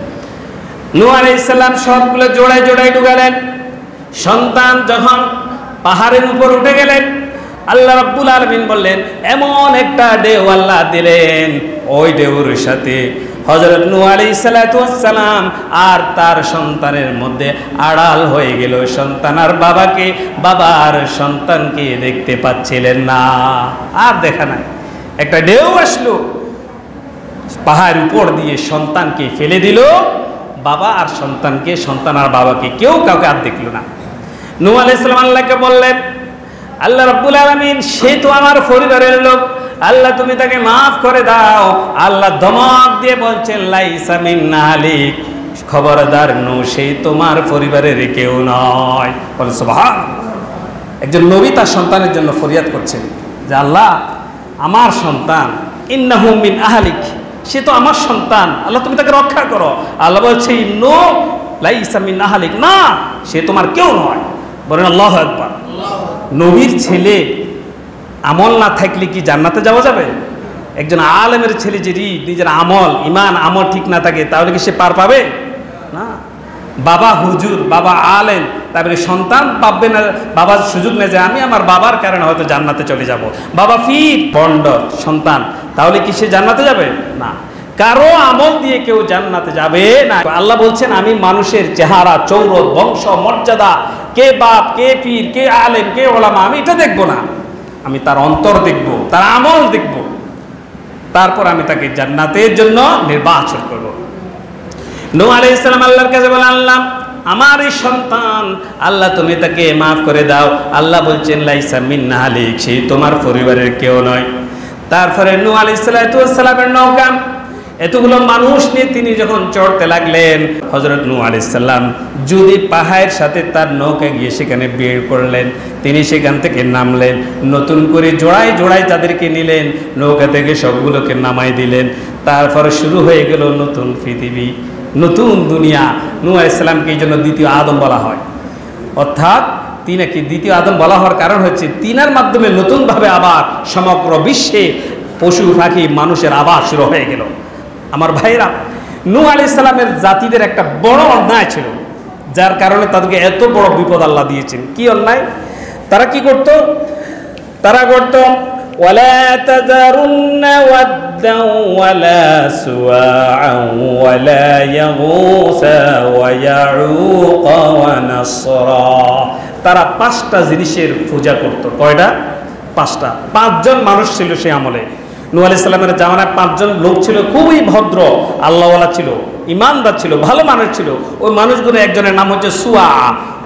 নূহ আলাইহিস সালাম সবগুলো জোড়ায় জোড়ায় ঢুকালেন। সন্তান যখন পাহাড়ের উপর উঠে গেলেন, আল্লাহ রাব্বুল আলামিন বললেন এমন একটা ঢেউ আল্লাহ দিলেন, ওই ঢেউর সাথে হযরত নূহ আলাইহিস সালাম আর তার সন্তানের মধ্যে আড়াল হয়ে গেল। সন্তান আর বাবাকে, বাবা আর সন্তানকে দেখতে পাচ্ছিলেন না, আর দেখা নাই। একটা ঢেউ আসলো, পাহাড় উপর দিয়ে সন্তানকে ফেলে দিল, বাবা আর সন্তানকে, সন্তান আর বাবাকে, কেউ কাউকে আর দেখলো না। নূহ আলাইহিস সালাম আল্লাহকে বললেন, আল্লাহ রাব্বুল আলামিন সে তো আমার পরিবারের লোক, আল্লাহ তুমি তাকে মাফ করে দাও। আল্লাহ ধমক দিয়ে বলছেন লাইসা মিন্না আলিক, খবরদার নূহ সে তোমার পরিবারের কেউ নয়। বলে সুবহানাল্লাহ। একজন নবী তার সন্তানের জন্য ফরিয়াদ করছেন যে আল্লাহ আমার সন্তান, ইন্নাহু মিন আহলিক, সে তো আমার সন্তান, আল্লাহ তুমি তাকে রক্ষা করো। আল্লাহ বলছে নূহ লাইসা মিন আহলিক, না সে তোমার কেউ নয়। বলেন আল্লাহু আকবার। নবীর ছেলে আমল না থাকলে কি জান্নাতে যাওয়া যাবে? একজন আলেমের ছেলে যদি নিজের আমল, ইমান, আমল ঠিক না থাকে তাহলে কি সে পার পাবে? না। বাবা হুজুর, বাবা আলেম, তারপরে সন্তান ভাববে না, বাবার সুযোগ নেই যে আমি আমার বাবার কারণে হয়তো জান্নাতে চলে যাব। বাবা ফির পণ্ড সন্তান, তাহলে কি সে জান্নাতে যাবে? না, কারো আমল দিয়ে কেউ জান্নাতে যাবে না। আল্লাহ বলছেন আমি মানুষের চেহারা, চৌরত, বংশ, মর্যাদা, কে বাপ, কে পীর, কে আলেম, কে ওলামা, আমি এটা দেখবো না। আমি তার অন্তর দেখব, তার আমল দেখব, তারপর আমি তাকে জান্নাতের জন্য নির্বাচন করব। নূহ আলাইহিস সালাম আল্লাহর কাছে বলেন, আল্লাহ আমার এই সন্তান, আল্লাহ তুমি তাকে মাফ করে দাও। আল্লাহ বলছেন লাইসা মিন্না আলাইক, সে তোমার পরিবারের কেউ নয়। তারপরে নূহ আলাইহিস সালামের নৌকা, এতগুলো মানুষ নিয়ে তিনি যখন চড়তে লাগলেন, হযরত নূহ আলাইহিস সালাম যদি পাহাড়ের সাথে তার নৌকা গিয়ে সেখানে বের করলেন, তিনি সেখান থেকে নামলেন, নতুন করে জোড়ায় জোড়ায় তাদেরকে নিলেন, নৌকা থেকে সবগুলোকে নামাই দিলেন। তারপরে শুরু হয়ে গেল নতুন পৃথিবী, নতুন দুনিয়া। নূহ আলাইহিস সালামকে এই জন্য দ্বিতীয় আদম বলা হয়, অর্থাৎ তিনাকে দ্বিতীয় আদম বলা হওয়ার কারণ হচ্ছে তিনার মাধ্যমে নতুনভাবে আবার সমগ্র বিশ্বে পশু পাখি মানুষের আবার শুরু হয়ে গেল। আমার ভাইরা, নূহ আলাইহিস সালামের জাতিদের একটা বড় অন্যায় ছিল, যার কারণে তাদেরকে এত বড় বিপদ আল্লাহ দিয়েছেন। কি অন্যায়? তারা কি করত? তারা করত ওয়ালা তাযারুন্না ওয়াদ্দা ওয়ালা সুওয়াআ ওয়ালা ইয়াগুসা ওয়া ইয়াউক ওয়া নাসরা। তারা 5টা জিনিসের পূজা করত। কয়টা? 5টা। 5 জন মানুষ ছিল সেই আমলে। নূহ আলাইহিস সালামের জামানায় 5 জন লোক ছিল, খুবই ভদ্র, আল্লাহওয়ালা ছিল, ইমানদার ছিল, ভালো মানুষ ছিল। ওই মানুষগুলো, একজনের নাম হচ্ছে সুয়া,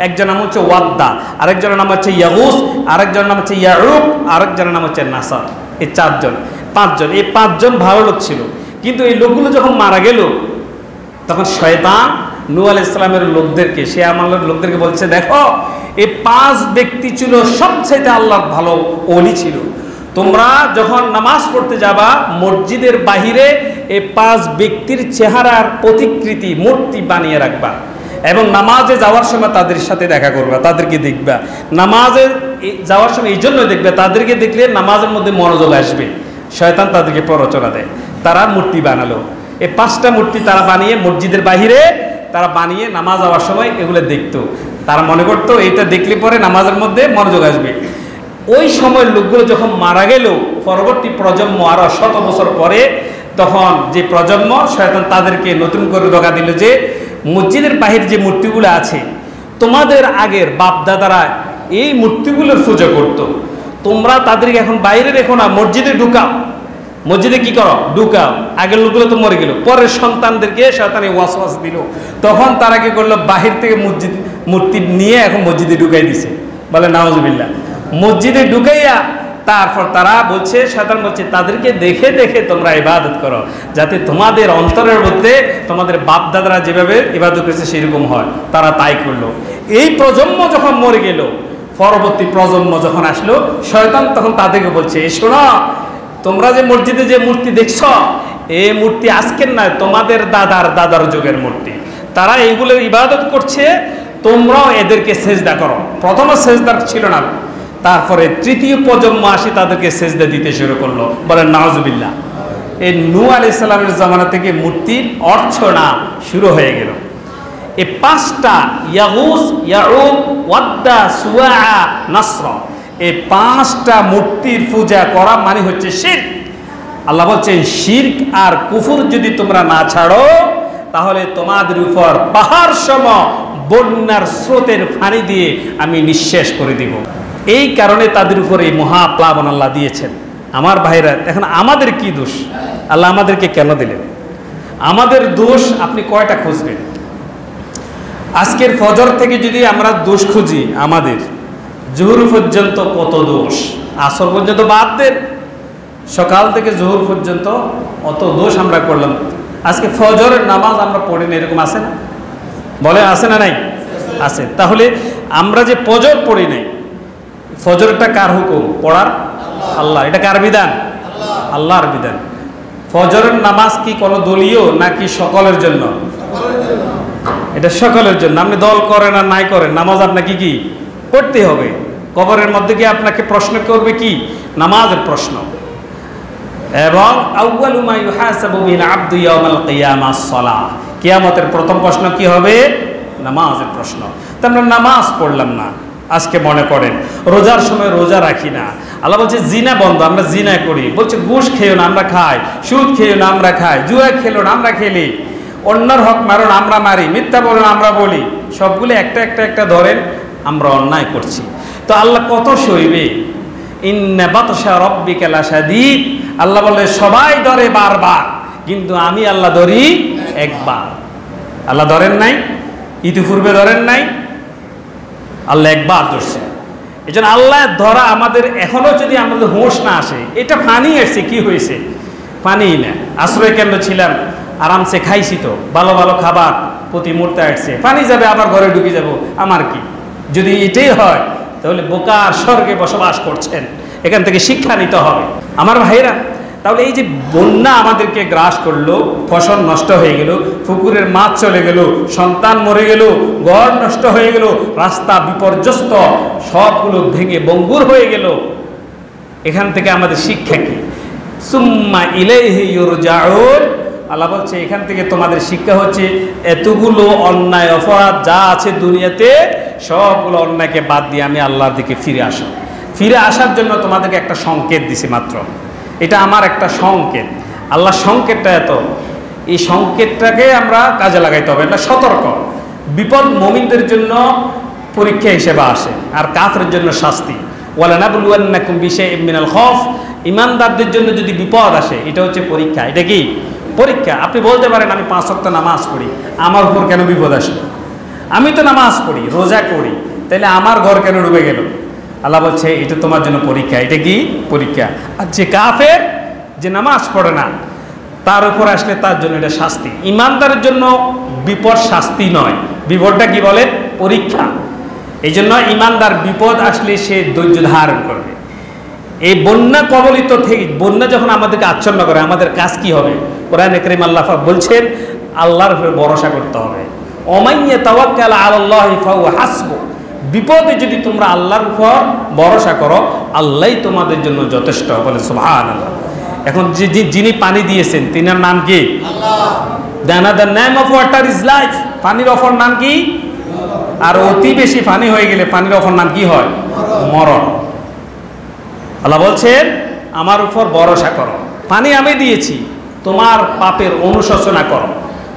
একজনের নাম হচ্ছে ওয়াদ্দা, আরেকজনের নাম হচ্ছে ইয়াগুস, আরেকজনের নাম হচ্ছে ইয়াউক, আরেকজনের নাম হচ্ছে নাসার। এই 4 জন, 5 জন, এই 5 জন ভালো লোক ছিল। কিন্তু এই লোকগুলো যখন মারা গেল, তখন শয়তান নূহ আলাইহিস সালামের লোকদেরকে, সে আমলের লোকদেরকে বলছে, দেখো এই 5 ব্যক্তি ছিল সবচেয়ে আল্লাহর ভালো ওলি ছিল। তোমরা যখন নামাজ পড়তে যাবা, মসজিদের বাহিরে এই 5 ব্যক্তির চেহারার প্রতিকৃতি মূর্তি বানিয়ে রাখবা, এবং নামাজে যাওয়ার সময় তাদের সাথে দেখা করবা, তাদেরকে দেখবা। নামাজে যাওয়ার সময় এই জন্য দেখবে, তাদেরকে দেখলে নামাজের মধ্যে মনোযোগ আসবে। শয়তান তাদেরকে প্ররোচনা দেয়। তারা মূর্তি বানালো, এই 5টা মূর্তি তারা বানিয়ে মসজিদের বাহিরে তারা বানিয়ে নামাজ যাওয়ার সময় এগুলো দেখতো। তারা মনে করতো এইটা দেখলে পরে নামাজের মধ্যে মনোযোগ আসবে। ওই সময়ের লোকগুলো যখন মারা গেল, পরবর্তী প্রজন্ম আরো 100 বছর পরে, তখন যে প্রজন্ম, শয়তান তাদেরকে নতুন করে ধোঁকা দিল যে মসজিদের বাহির যে মূর্তিগুলো আছে, তোমাদের আগের বাপ দাদারা এই মূর্তিগুলোর পূজা করত, তোমরা তাদেরকে এখন বাইরে রেখো না, মসজিদে ঢুকাও। মসজিদে কি করো? ঢুকাও। আগের লোকগুলো তো মরে গেল, পরের সন্তানদেরকে শয়তান ওয়াসওয়াস দিল। তখন তারা কি করলো? বাহির থেকে মূর্তি নিয়ে এখন মসজিদে ঢুকাই দিছে। বলে নাউজুবিল্লাহ। মসজিদে ঢুকাইয়া তারপর তারা বলছে, শয়তান বলছে তাদেরকে দেখে দেখে তোমরা ইবাদত করো, যাতে তোমাদের অন্তরের মধ্যে তোমাদের বাপ দাদারা যেভাবে ইবাদত করেছে সেরকম হয়। তারা তাই করলো। এই প্রজন্ম যখন মরে গেল, পরবর্তী প্রজন্ম যখন আসলো, শয়তান তখন তাদেরকে বলছে, শোনো, তোমরা যে মসজিদে যে মূর্তি দেখছ, এই মূর্তি আজকের নয়, তোমাদের দাদার দাদার যুগের মূর্তি। তারা এইগুলোর ইবাদত করছে, তোমরাও এদেরকে সেজদা করো। প্রথমে সেজদা ছিল না, তারপরে তৃতীয় প্রজন্ম আসি তাদেরকে সেজদা দিতে শুরু করলো। বলেন নাউজুবিল্লাহ। এই নূহ আলাইহিস সালামের জামানা থেকে মূর্তির অর্চনা শুরু হয়ে গেল। এই 5টা ইয়াগুস, ইয়াউক, ওয়াদ্দা, সুওয়া, নাসরা, এই 5টা মূর্তির পূজা করা মানে হচ্ছে শিরক। আল্লাহ বলছেন, শিরক আর কুফর যদি তোমরা না ছাড়ো, তাহলে তোমাদের উপর পাহাড় সম বন্যার স্রোতের পানি দিয়ে আমি নিঃশেষ করে দিব। এই কারণে তাদের উপরে এই মহাপ্লাবন আল্লাহ দিয়েছেন। আমার ভাইরা, এখন আমাদের কি দোষ? আল্লাহ আমাদেরকে কেন দিলেন? আমাদের দোষ আপনি কয়টা খুঁজবেন? আজকের ফজর থেকে যদি আমরা দোষ খুঁজি, আমাদের জোহর পর্যন্ত কত দোষ, আসর পর্যন্ত বাদ দেন, সকাল থেকে জোহর পর্যন্ত অত দোষ আমরা করলাম। আজকে ফজরের নামাজ আমরা পড়ি না, এরকম আছে না? বলে আছে না? নাই? আছে। তাহলে আমরা যে ফজর পড়ি নাই, ফজরটা কার হুকুম পড়ার? আল্লাহ। এটা কার বিধান? আল্লাহর বিধান। ফজরের নামাজ কি কোনো দলীয় নাকি সকলের জন্য? এটা সকলের জন্য। আপনি দল করেন আর নাই করেন, নামাজ আপনাকে কি পড়তে হবে। কবরের মধ্যে কি আপনাকে প্রশ্ন করবে? কি? নামাজের প্রশ্ন। এবং আউয়ালু মা ইউহাসাবু বিল আবদু ইয়াউমাল কিয়ামাস সালাহ, কিয়ামতের প্রথম প্রশ্ন কি হবে? নামাজের প্রশ্ন। তা আমরা নামাজ পড়লাম না, আজকে মনে করেন রোজার সময় রোজা রাখি না। আল্লাহ বলছে জিনা বন্ধ, আমরা জিনা করি। বলছে ঘুষ খেয়েও না, আমরা খাই। সুদ খেয়েও না, আমরা খাই। জুয়া খেলো না, আমরা খেলি। অন্যের হক মারো না, আমরা মারি। মিথ্যা বলো না, আমরা বলি। সবগুলো একটা একটা একটা ধরেন আমরা অন্যায় করছি। তো আল্লাহ কত সইবে? ইন্না বাতশা রাব্বিকা লাশাদীদ। আল্লাহ বলে সবাই ধরে বারবার, কিন্তু আমি আল্লাহ ধরি একবার। আল্লাহ ধরেন নাই, ইতিপূর্বে ধরেন নাই, আল্লাহ একবার ধরছে। এই জন্য আল্লাহ ধরা আমাদের এখনো যদি আমাদের হোশ না আসে, এটা পানি আসছে, কি হয়েছে? পানি না, আশ্রয় কেন্দ্র ছিলাম, আরামসে খাইছি, তো ভালো ভালো খাবার প্রতি মুহূর্তে আসছে, পানি যাবে আবার ঘরে ঢুকে যাব, আমার কি? যদি এটাই হয় তাহলে বোকার স্বর্গে বসবাস করছেন। এখান থেকে শিক্ষা নিতে হবে আমার ভাইরা। তাহলে এই যে বন্যা আমাদেরকে গ্রাস করলো, ফসল নষ্ট হয়ে গেল, পুকুরের মাছ চলে গেল, সন্তান মরে গেল, ঘর নষ্ট হয়ে গেল, রাস্তা বিপর্যস্ত, সবগুলো ভেঙে বঙ্গুর হয়ে গেল। এখান থেকে আমাদের শিক্ষা কি? সুম্মা ইলাইহি ইউরজাউন। আল্লাহ বলছে এখান থেকে তোমাদের শিক্ষা হচ্ছে এতগুলো অন্যায় অপরাধ যা আছে দুনিয়াতে, সবগুলো অন্যায়কে বাদ দিয়ে আমি আল্লাহর দিকে ফিরে আসো। ফিরে আসার জন্য তোমাদেরকে একটা সংকেত দিছি মাত্র। এটা আমার একটা সংকেত। আল্লাহ সংকেতটা এত, এই সংকেতটাকে আমরা কাজে লাগাইতে হবে। এটা সতর্ক। বিপদ মুমিনদের জন্য পরীক্ষা হিসেবে আসে, আর কাফেরের জন্য শাস্তি। ওয়ালানাবলুয়ান্নাকুম বিশাইইম মিনাল খাউফ। ইমানদারদের জন্য যদি বিপদ আসে, এটা হচ্ছে পরীক্ষা। এটা কি পরীক্ষা? আপনি বলতে পারেন আমি 5 ওয়াক্ত নামাজ পড়ি, আমার উপর কেন বিপদ আসলো? আমি তো নামাজ পড়ি, রোজা করি, তাহলে আমার ঘর কেন ডুবে গেল? আল্লাহ বলছে এটা তোমার জন্য পরীক্ষা। এটা কি পরীক্ষা? আর যে কাফের, যে নামাজ পড়ে না, তার উপর আসলে তার জন্য এটা শাস্তি। ইমানদারের জন্য বিপদ শাস্তি নয়, বিপদটা কি বলে? পরীক্ষা। এই জন্য ইমানদার বিপদ আসলে সে ধৈর্য ধারণ করবে। এই বন্যা কবলিত থেকে, বন্যা যখন আমাদেরকে আচ্ছন্ন করে, আমাদের কাজ কি হবে? কোরআনে কারীম আল্লাহ পাক বলছেন আল্লাহর উপর ভরসা করতে হবে। ওমাইয়া তাওয়াক্কাল আলাল্লাহি ফাহুয়া হাসবু। বিপদে যদি তোমরা আল্লাহর উপর ভরসা করো, আল্লাহই তোমাদের জন্য যথেষ্ট। বলে সুবহানাল্লাহ। এখন যিনি পানি দিয়েছেন তিনার নাম কি? Allah. The name of water is life. পানির অপর নাম কি? আর অতি বেশি পানি হয়ে গেলে পানির অপর নাম কি হয়? মরণ। আল্লাহ বলছেন আমার উপর ভরসা করো, পানি আমি দিয়েছি, তোমার পাপের অনুশোচনা করো।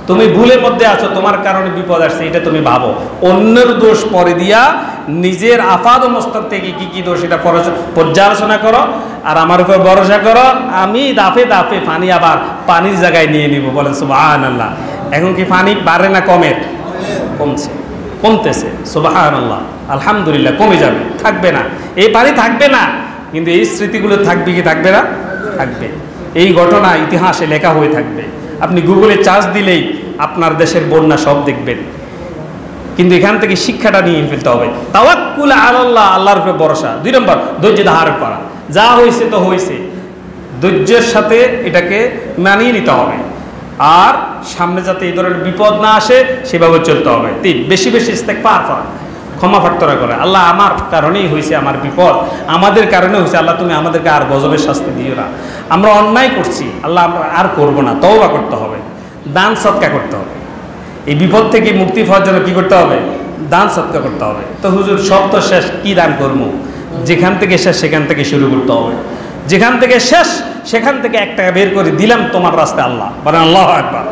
তুমি ভুলের মধ্যে আছো, তোমার কারণে বিপদ আসছে, এটা তুমি ভাবো। অন্যের দোষ পরে দিয়া নিজের আফাদ ও মস্তক থেকে কি কি দোষ এটা পর্যালোচনা করো, আর আমার উপর ভরসা করো। আমি দাফে দাফে পানি আবার পানির জায়গায় নিয়ে নিব। বলেন সুবহানাল্লাহ। এখন কি পানি বাড়ে না কমে? কমছে, কমতেছে। সুবহানাল্লাহ, আলহামদুলিল্লাহ। কমে যাবে, থাকবে না, এই পানি থাকবে না, কিন্তু এই স্মৃতিগুলো থাকবে কি থাকবে না? থাকবে। এই ঘটনা ইতিহাসে লেখা হয়ে থাকবে। আপনি গুগলে চার্জ দিলেই আপনার দেশের বন্যা সব দেখবেন। কিন্তু এখান থেকে শিক্ষাটা নিয়ে ফেলতে হবে। তাওয়াক্কুল আলাল্লাহ, আল্লাহর উপরে ভরসা। 2 নম্বর ধৈর্য ধারণ করা। যা হয়েছে তো হয়েছে, ধৈর্যের সাথে এটাকে মানিয়ে নিতে হবে। আর সামনে যাতে এই ধরনের বিপদ না আসে সেভাবে চলতে হবে। 3, বেশি বেশি ইস্তেগফার করা, ক্ষমা প্রার্থনা করে। আল্লাহ আমার কারণেই হয়েছে আমার বিপদ, আমাদের কারণে হয়েছে, আল্লাহ তুমি আমাদেরকে আর গজবের শাস্তি দিও না। আমরা অন্যায় করছি, আল্লাহ আমরা আর করব না, তওবা করতে হবে, দান সদকা করতে হবে। এই বিপদ থেকে মুক্তি পাওয়ার জন্য কি করতে হবে? দান সদকা করতে হবে। তো হুজুর সব তো শেষ, কি দান করবো? যেখান থেকে শেষ সেখান থেকে শুরু করতে হবে। যেখান থেকে শেষ সেখান থেকে 1 টাকা বের করে দিলাম তোমার রাস্তায়, আল্লাহ বলেন আল্লাহু আকবার।